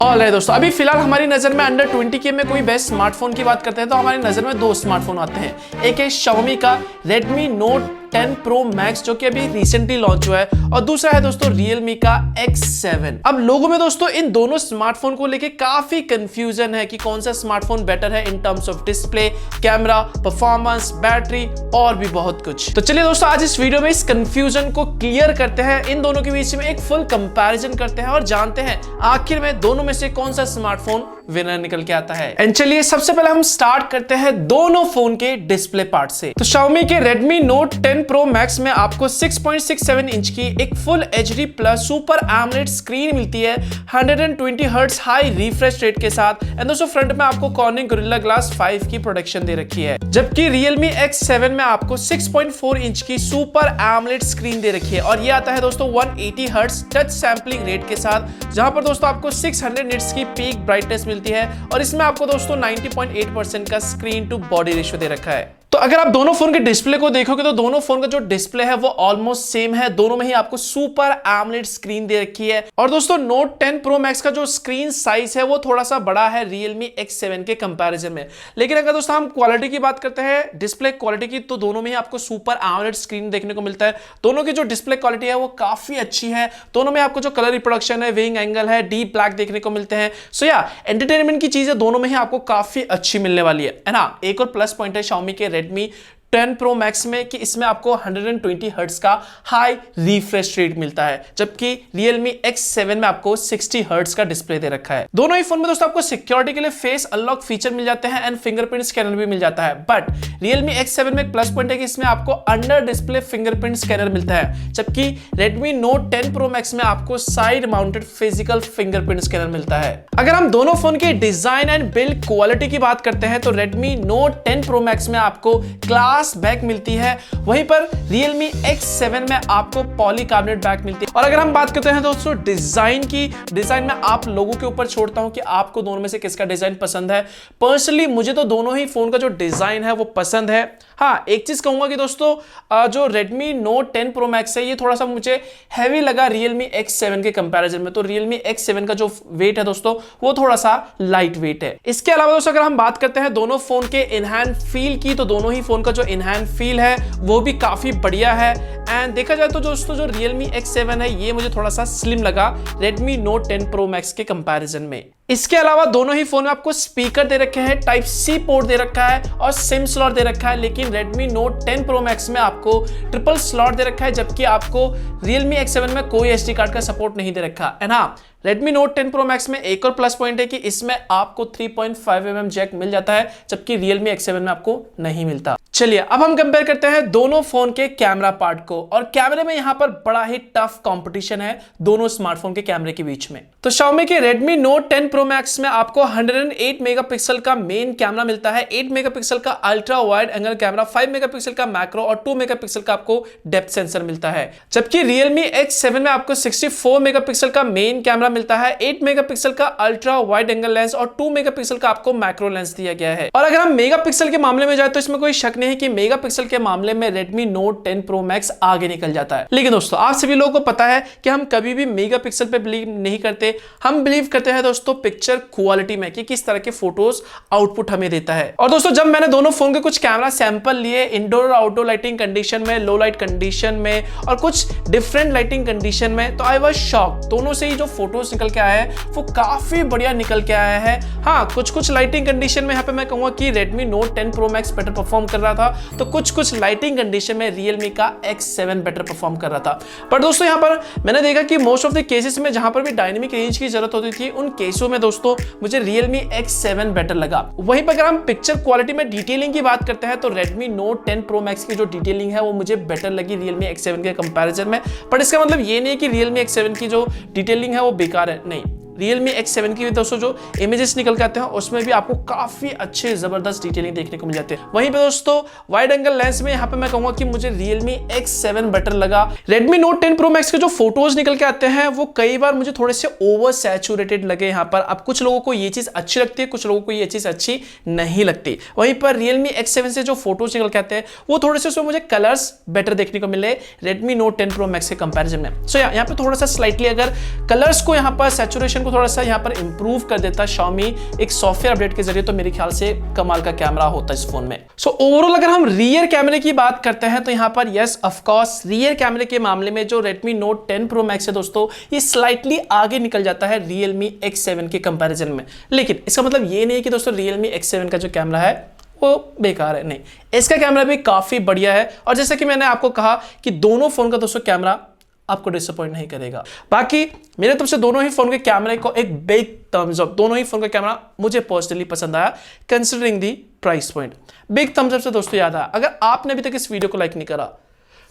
Alright दोस्तों, अभी फिलहाल हमारी नजर में अंडर 20K में कोई बेस्ट स्मार्टफोन की बात करते हैं तो हमारी नजर में दो स्मार्टफोन आते हैं। एक है Xiaomi का Redmi Note 10 Pro Max जो कि अभी रिसेंटली लॉन्च हुआ है, और दूसरा है दोस्तों Realme का X7। अब लोगों में दोस्तों इन दोनों स्मार्टफोन को लेके काफी कंफ्यूजन है कि कौन सा स्मार्टफोन बेटर है in terms of display, camera, performance, battery और भी बहुत कुछ। तो चलिए दोस्तों, आज इस वीडियो में इस कंफ्यूजन को क्लियर करते हैं, इन दोनों के बीच में एक फुल कंपैरिजन करते हैं और जानते हैं आखिर में दोनों में से कौन सा स्मार्टफोन विनर निकल के आता है। एंड चलिए सबसे पहले हम स्टार्ट करते हैं दोनों फोन के डिस्प्ले पार्ट से। तो Xiaomi के Redmi Note 10 Pro Max में आपको 6.67 इंच की एक full HD plus super AMOLED screen मिलती है 120 हर्ट्ज हाई रिफ्रेश रेट के साथ। एंड दोस्तों फ्रंट में आपको Corning Gorilla Glass 5 की प्रोटेक्शन दे रखी है, जबकि Realme X7 में आपको 6.4 इंच की सुपर AMOLED स्क्रीन दे रखी है और ये आता है दोस्तों 180 हर्ट्ज टच सैंपलिंग रेट के साथ, जहां पर दोस्तों आपको 600 निट्स की पीक ब्राइटनेस मिलती है और इसमें आपको दोस्तों 90.8% का स्क्रीन टू बॉडी रेशियो दे रखा है। तो अगर आप दोनों फोन के डिस्प्ले को देखोगे तो दोनों फोन का जो डिस्प्ले है वो ऑलमोस्ट सेम है, दोनों में ही आपको सुपर AMOLED स्क्रीन दे रखी है। और दोस्तों Note 10 Pro Max का जो स्क्रीन साइज है वो थोड़ा सा बड़ा है Realme X7 के कंपैरिजन में। लेकिन अगर दोस्तों हम क्वालिटी की बात करते हैं, डिस्प्ले क्वालिटी की, तो दोनों में ही आपको सुपर AMOLED स्क्रीन देखने को मिलता है। दोनों की जो डिस्प्ले क्वालिटी है वो काफी अच्छी है, दोनों में आपको जो कलर रिप्रोडक्शन है, विंग एंगल है, डीप ब्लैक देखने को मिलते हैं। सो या एंटरटेनमेंट की चीजें दोनों में ही आपको काफी अच्छी मिलने वाली है ना। एक और प्लस पॉइंट है Xiaomi के Redmi 10 Pro Max में कि इसमें आपको 120 हर्ट्ज का हाई रिफ्रेश रेट मिलता है, जबकि Realme X7 में आपको 60 हर्ट्ज का डिस्प्ले दे रखा है। दोनों ही फोन में दोस्तों आपको सिक्योरिटी के लिए फेस अनलॉक फीचर मिल जाते हैं एंड फिंगरप्रिंट स्कैनर भी मिल जाता है। बट Realme X7 में एक प्लस पॉइंट है कि इसमें आपको अंडर डिस्प्ले फिंगरप्रिंट स्कैनर मिलता है, जबकि Redmi Note 10 Pro Max में आपको side mounted physical fingerprint scanner मिलता है। अगर हम दोनों फोन के डिजाइन एंड बिल्ड क्वालिटी की बात करते हैं तो Redmi Note 10 Pro Max में आपको ग्लास बैक मिलती है, वहीं पर Realme X7 में आपको पॉलीकार्बोनेट बैक मिलती है। और अगर हम बात करते हैं दोस्तों डिजाइन की, डिजाइन में आप लोगों के ऊपर छोड़ता हूं कि आपको दोनों में से किसका डिजाइन पसंद है। पर्सनली मुझे तो दोनों ही फोन का जो डिजाइन है वो पसंद है। हाँ, एक चीज कहूंगा कि दोस्तों जो Redmi Note 10 Pro Max है ये थोड़ा सा मुझे हैवी लगा Realme X7 के कंपैरिजन में। तो Realme X7 का जो वेट है दोस्तों वो थोड़ा सा लाइट वेट है। इसके अलावा दोस्तों अगर हम बात करते हैं दोनों फोन के इनहैंड फील की, तो दोनों ही फोन का जो इनहैंड फील है वो भी काफी बढ़िया है। एंड देखा जाए तो दोस्तों जो Realme X7 है ये मुझे थोड़ा सा स्लिम लगा Redmi Note 10 Pro Max के कंपैरिजन में। इसके अलावा दोनों ही फोन में आपको स्पीकर दे रखे हैं, टाइप सी पोर्ट दे रखा है और सिम स्लॉट दे रखा है। लेकिन Redmi Note 10 Pro Max में आपको ट्रिपल स्लॉट दे रखा है, जबकि आपको Realme X7 में कोई SD कार्ड का सपोर्ट नहीं दे रखा है ना। Redmi Note 10 Pro Max में एक और प्लस पॉइंट है कि इसमें आपको 3.5mm जैक मिल जाता है, जबकि Realme X7 में आपको नहीं मिलता। चलिए अब हम कंपेयर करते हैं दोनों फोन के कैमरा पार्ट को, और कैमरे में यहां पर बड़ा ही टफ कंपटीशन है दोनों स्मार्टफोन के कैमरे के बीच में। तो Xiaomi के Redmi Note 10 Pro Max में आपको 108 मेगापिक्सल का मेन कैमरा मिलता है, 8 मेगापिक्सल का ultra wide angle camera, 5 megapixel का मैक्रो और 2 मेगापिक्सल का आपको डेप्थ सेंसर मिलता है। जबकि Realme X7 में आपको 64 मेगापिक्सल का मेन कैमरा मिलता है, 8 मेगापिक्सल का अल्ट्रा वाइड एंगल लेंस और 2 मेगापिक्सल का आपको मैक्रो लेंस दिया गया है। और अगर हम मेगापिक्सल के मामले में जाए तो इसमें कोई शक नहीं है कि मेगापिक्सल के मामले में Redmi Note 10 Pro Max आगे निकल जाता है। लेकिन दोस्तों आप सभी लोगों को पता है कि हम कभी भी मेगापिक्सल पे बिलीव नहीं करते, हम बिलीव करते हैं दोस्तों पिक्चर क्वालिटी में कि किस तरह के फोटोज आउटपुट हमें देता है। और दोस्तों जब मैंने दोनों फोन के कुछ कैमरा सैंपल लिए इंडोर और आउटडोर लाइटिंग कंडीशन में, लो लाइट कंडीशन में और कुछ डिफरेंट लाइटिंग कंडीशन में, तो आई वाज शॉक्ड। दोनों से ही जो फोटोज निकल के आया है वो काफी बढ़िया निकल के आया है। हाँ, कुछ लाइटिंग कंडीशन में यहाँ पे मैं कहूंगा कि Redmi Note 10 Pro Max better perform कर रहा था, तो कुछ लाइटिंग कंडीशन में Realme का X7 बेटर परफॉर्म कर रहा था। पर दोस्तों यहाँ पर मैंने देखा कि मोस्ट ऑफ द केसेस में जहां पर भी डायनेमिक रेंज की जरूरत होती थी उन केसों में दोस्तों मुझे Realme X7 बेटर लगा। वहीं पर अगर हम पिक्चर क्वालिटी में डिटेलिंग की बात करते हैं तो Redmi Note 10 Pro Max की जो डिटेलिंग है वो मुझे बेटर लगी Realme X7 के कंपैरिजन में। पर इसका मतलब ये नहीं कि Realme X7 की जो डिटेलिंग है वो बेकार है, नहीं। Realme X7 की दोस्तों जो इमेजेस निकल के आते हैं उसमें भी आपको काफी अच्छे जबरदस्त डिटेलिंग देखने को मिल जाते हैं। वहीं पे दोस्तों वाइड एंगल लेंस में यहाँ पे मैं कहूंगा कि मुझे Realme X7 बेटर लगा। Redmi Note 10 Pro Max के जो फोटोज निकल के आते हैं वो कई बार मुझे थोड़े से ओवर सैचुरेटेड लगे यहाँ पर। अब कुछ लोगों को ये चीज अच्छी लगती है, कुछ लोगों को ये चीज अच्छी नहीं लगती। वहीं पर Realme X7 से जो फोटोज निकल के आते हैं वो थोड़े से उसमें मुझे कलर्स बेटर देखने को मिले Redmi Note 10 Pro Max के कंपैरिजन में। सो यहाँ पे थोड़ा सा स्लाइटली अगर कलर्स को यहाँ पर सैचुरेशन को को थोड़ा सा यहाँ पर इंप्रूव कर देता है Xiaomi एक सॉफ्टवेयर अपडेट के जरिए, तो मेरे ख्याल से कमाल का कैमरा होता है इस फोन में। सो ओवरऑल अगर हम रियर कैमरे की बात करते हैं तो यहाँ पर यस ऑफ कोर्स रियर कैमरे के मामले में जो Redmi Note 10 Pro Max है दोस्तों, ये स्लाइटली आगे निकल जाता है Realme X7 के कंपैरिजन में। लेकिन इसका मतलब ये नहीं है कि दोस्तों Realme X7 का जो कैमरा है वो बेकार है, नहीं, इसका कैमरा भी काफी बढ़िया है। और जैसा कि मैंने आपको कहा कि दोनों फोन का दोस्तों कैमरा आपको डिसअपॉइंट नहीं करेगा। बाकी मेरे तरफ से दोनों ही फोन के कैमरे को एक बिग थम्स अप, दोनों ही फोन का कैमरा मुझे पर्सनली पसंद आया considering the price point. Big thumbs up से दोस्तों याद आया, अगर आपने अभी तक इस वीडियो को लाइक नहीं करा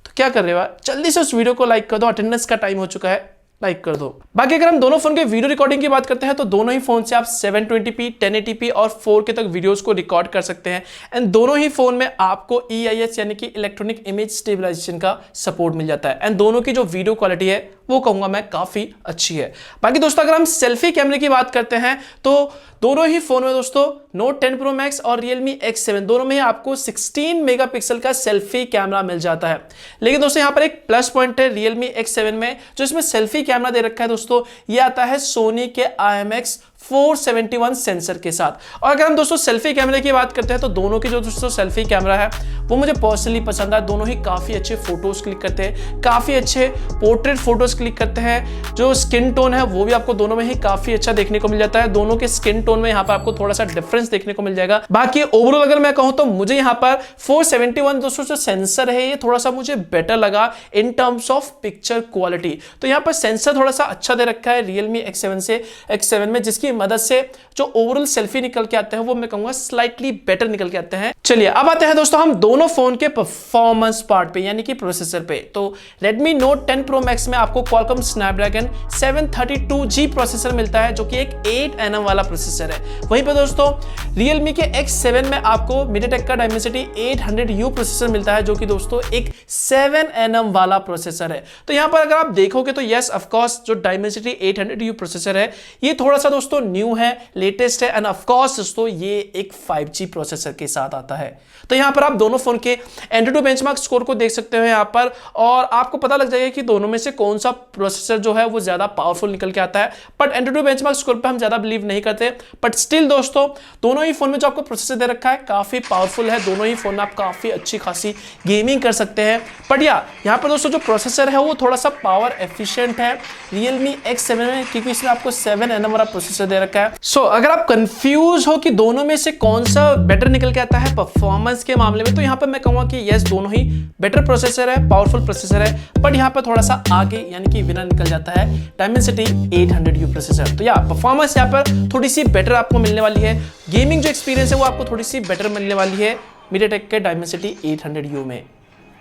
तो क्या कर रहे हो, जल्दी से उस वीडियो को लाइक कर दो, अटेंडेंस का टाइम हो चुका है, लाइक कर दो। बाकी अगर हम दोनों फोन के वीडियो रिकॉर्डिंग की बात करते हैं तो दोनों ही फोन से आप 720p 1080p और 4K तक वीडियोस को रिकॉर्ड कर सकते हैं। एंड दोनों ही फोन में आपको EIS यानी कि इलेक्ट्रॉनिक इमेज स्टेबलाइजेशन का सपोर्ट मिल जाता है। एंड दोनों की जो वीडियो क्वालिटी है वो कहूंगा मैं काफी अच्छी है। बाकी दोस्तों अगर हम सेल्फी कैमरे की बात करते हैं तो दोनों ही फोन में दोस्तों Note 10 Pro Max और Realme X7 दोनों में आपको 16 मेगापिक्सल का सेल्फी कैमरा मिल जाता है। लेकिन दोस्तों यहाँ पर एक प्लस पॉइंट है Realme X7 में, जो इसमें सेल्फी कैमरा दे रखा है दोस्तों, ये आता है सोनी के IMX 471 सेंसर के साथ। और अगर हम दोस्तों सेल्फी कैमरे की बात करते हैं तो दोनों की जो दोस्तों सेल्फी कैमरा है वो मुझे पर्सनली पसंद है। दोनों ही काफी अच्छे फोटोज क्लिक करते हैं, काफी अच्छे पोर्ट्रेट फोटोज क्लिक करते हैं। जो स्किन टोन है वो भी आपको दोनों में ही काफी अच्छा देखने को मिल जाता है। दोनों के स्किन टोन में यहाँ पर आपको थोड़ा सा डिफरेंस देखने को मिल जाएगा। बाकी ओवरऑल अगर मैं कहूँ तो मुझे यहाँ पर 471 दोस्तों जो सेंसर है ये थोड़ा सा मुझे बेटर लगा in terms of picture quality. तो यहाँ पर सेंसर थोड़ा सा अच्छा दे रखा है Realme X7 में, जिसकी मदद से जो ओवरऑल सेल्फी निकल के आते हैं वो मैं कहूंगा स्लाइटली बेटर निकल के आते हैं। चलिए अब आते हैं दोस्तों हम दोनों फोन के परफॉर्मेंस पार्ट पे यानी कि प्रोसेसर पे। तो Redmi Note 10 Pro Max में आपको Qualcomm Snapdragon 732G प्रोसेसर मिलता है जो कि एक 8nm वाला प्रोसेसर है। वहीं पे दोस्तों Realme के X7 में आपको MediaTek का Dimensity 800U प्रोसेसर मिलता है जो कि दोस्तों एक 7nm वाला प्रोसेसर है। तो यहां पर अगर आप देखोगे तो यस ऑफ कोर्स जो Dimensity 800U प्रोसेसर है ये थोड़ा सा दोस्तों न्यू है, लेटेस्ट है, एंड ऑफ कोर्स दोस्तों ये एक 5G प्रोसेसर के साथ आता है। तो यहां पर आप दोनों फोन के Antutu बेंचमार्क स्कोर को देख सकते हो यहां पर, और आपको पता लग जाएगा कि दोनों में से कौन सा प्रोसेसर जो है वो ज्यादा पावरफुल निकल के आता है। बट Antutu बेंचमार्क स्कोर पे हम ज्यादा बिलीव नहीं करते, बट स्टिल दोस्तों दोनों ही फोन में जो आपको प्रोसेसर दे रखा है काफी पावरफुल है। दोनों ही फोन में आप काफी अच्छी खासी गेमिंग कर सकते हैं। बट यहाँ पर दोस्तों जो प्रोसेसर है वो थोड़ा सा पावर एफिशिएंट है Realme X7 में, क्योंकि इसमें आपको 7nm वाला प्रोसेसर दे रखा है। सो अगर आप कंफ्यूज हो कि दोनों में से कौन सा बेटर निकल के आता है परफॉर्मेंस के मामले में, तो यहाँ पर मैं कहूंगा कि यस दोनों ही बेटर प्रोसेसर है, पावरफुल प्रोसेसर है, बट यहाँ पर थोड़ा सा आगे यानी कि विनर निकल जाता है Dimensity 800U प्रोसेसर। तो परफॉर्मेंस यहाँ पर थोड़ी सी बेटर आपको मिलने वाली है, गेमिंग जो एक्सपीरियंस है वो आपको थोड़ी सी बेटर मिलने वाली है MediaTek के Dimensity 800U में।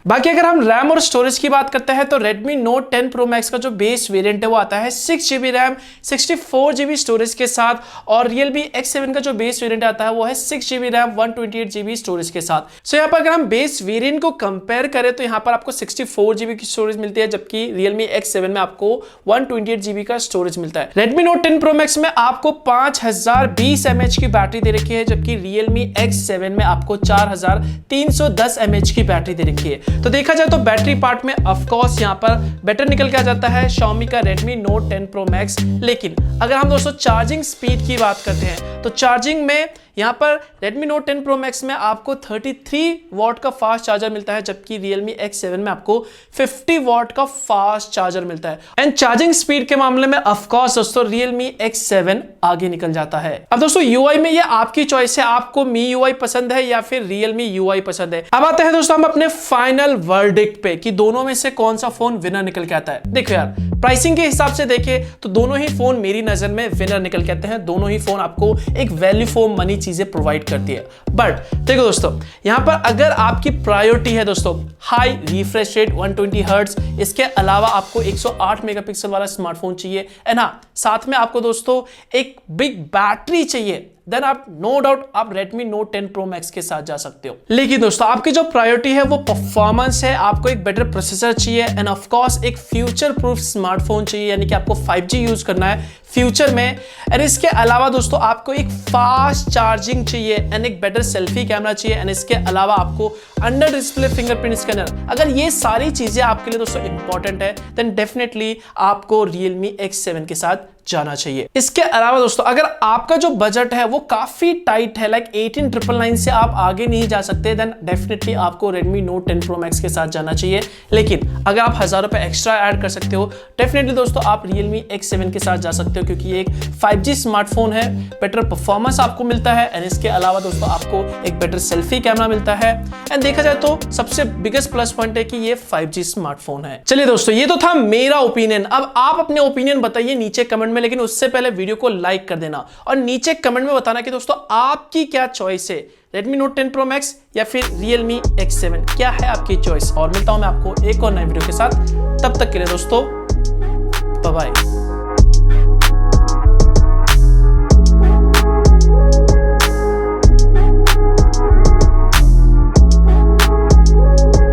बाकी अगर हम रैम और स्टोरेज की बात करते हैं तो Redmi Note 10 Pro Max का जो बेस वेरिएंट है वो आता है 6GB रैम 64GB स्टोरेज के साथ, और Realme X7 का जो बेस वेरिएंट आता है वो है 6GB रैम 128GB स्टोरेज के साथ। सो यहाँ पर अगर हम बेस वेरिएंट को कंपेयर करें तो यहाँ पर आपको 64GB की स्टोरेज मिलती है, जबकि Realme X7 में आपको 128GB का स्टोरेज मिलता है। Redmi Note 10 Pro Max में आपको 5020 mAh की बैटरी दे रखी है, जबकि Realme X7 में आपको 4310 mAh की बैटरी दे रखी है। तो देखा जाए तो बैटरी पार्ट में ऑफ कोर्स यहां पर बेटर निकल के आ जाता है Xiaomi का Redmi Note 10 Pro Max। लेकिन अगर हम दोस्तों चार्जिंग स्पीड की बात करते हैं तो चार्जिंग में यहाँ पर Redmi Note 10 Pro Max में आपको 33 वॉट का फास्ट चार्जर मिलता है, जबकि Realme X7 में आपको 50 वॉट का फास्ट चार्जर मिलता है। एंड चार्जिंग स्पीड के मामले में ऑफ कोर्स दोस्तों Realme X7 आगे निकल जाता है। अब दोस्तों UI में ये आपकी चॉइस है, आपको MIUI पसंद है या फिर Realme UI पसंद है। अब आते हैं दोस्तों हम अपने फाइनल वर्डिक्ट पे कि दोनों में से कौन सा फोन विनर निकल के आता है। देखो यार प्राइसिंग के हिसाब से देखें तो दोनों ही फोन मेरी नजर में विनर निकल के आते हैं। दोनों ही फोन आपको एक वैल्यू फॉर मनी चीजें प्रोवाइड करती है। बट देखो दोस्तों यहां पर अगर आपकी प्रायोरिटी है दोस्तों हाई रिफ्रेश रेट 120 हर्ट्ज, इसके अलावा आपको 108 मेगापिक्सल वाला स्मार्टफोन चाहिए, एंड हाँ साथ में आपको दोस्तों एक बिग बैटरी चाहिए, देन आप नो डाउट आप Redmi Note 10 Pro Max के साथ जा सकते हो। लेकिन दोस्तों आपकी जो प्रायोरिटी है वो परफॉर्मेंस है, आपको एक बेटर प्रोसेसर चाहिए, एंड ऑफ कोर्स एक फ्यूचर प्रूफ स्मार्टफोन चाहिए, यानी कि आपको 5G यूज करना है फ्यूचर में, एंड इसके अलावा दोस्तों आपको एक फास्ट चार्जिंग चाहिए, एंड एक बेटर सेल्फी कैमरा चाहिए, एंड इसके अलावा आपको अंडर डिस्प्ले फिंगरप्रिंट स्कैनर। अगर ये सारी चीजें आपके लिए दोस्तों इंपॉर्टेंट है देन डेफिनेटली आपको Realme X7 के साथ जाना चाहिए। इसके अलावा दोस्तों अगर आपका जो बजट है वो काफी टाइट है, लाइक 18999 से आप आगे नहीं जा सकते, देन डेफिनेटली आपको Redmi Note 10 Pro Max के साथ जाना चाहिए। लेकिन अगर आप 1000 रुपए एक्स्ट्रा ऐड कर सकते हो, डेफिनेटली दोस्तों आप Realme X7 के साथ जा सकते हो, क्योंकि ये एक 5G स्मार्टफोन है, बेटर परफॉर्मेंस आपको मिलता है एंड इसके अलावा दोस्तों आपको एक बेटर सेल्फी कैमरा मिलता है एंड देखा जाए तो सबसे बिगेस्ट प्लस पॉइंट है कि ये 5G स्मार्टफोन है। चलिए दोस्तों ये तो था मेरा ओपिनियन, अब आप अपने ओपिनियन बताइए नीचे कमेंट में, लेकिन उससे पहले वीडियो को लाइक कर देना और नीचे कमेंट में बताना कि दोस्तों आपकी क्या चॉइस है, Redmi Note 10 Pro Max या फिर Realme X7, क्या है आपकी चॉइस। और मिलता हूं मैं आपको एक और नए वीडियो के साथ, तब तक के लिए दोस्तों बाय बाय।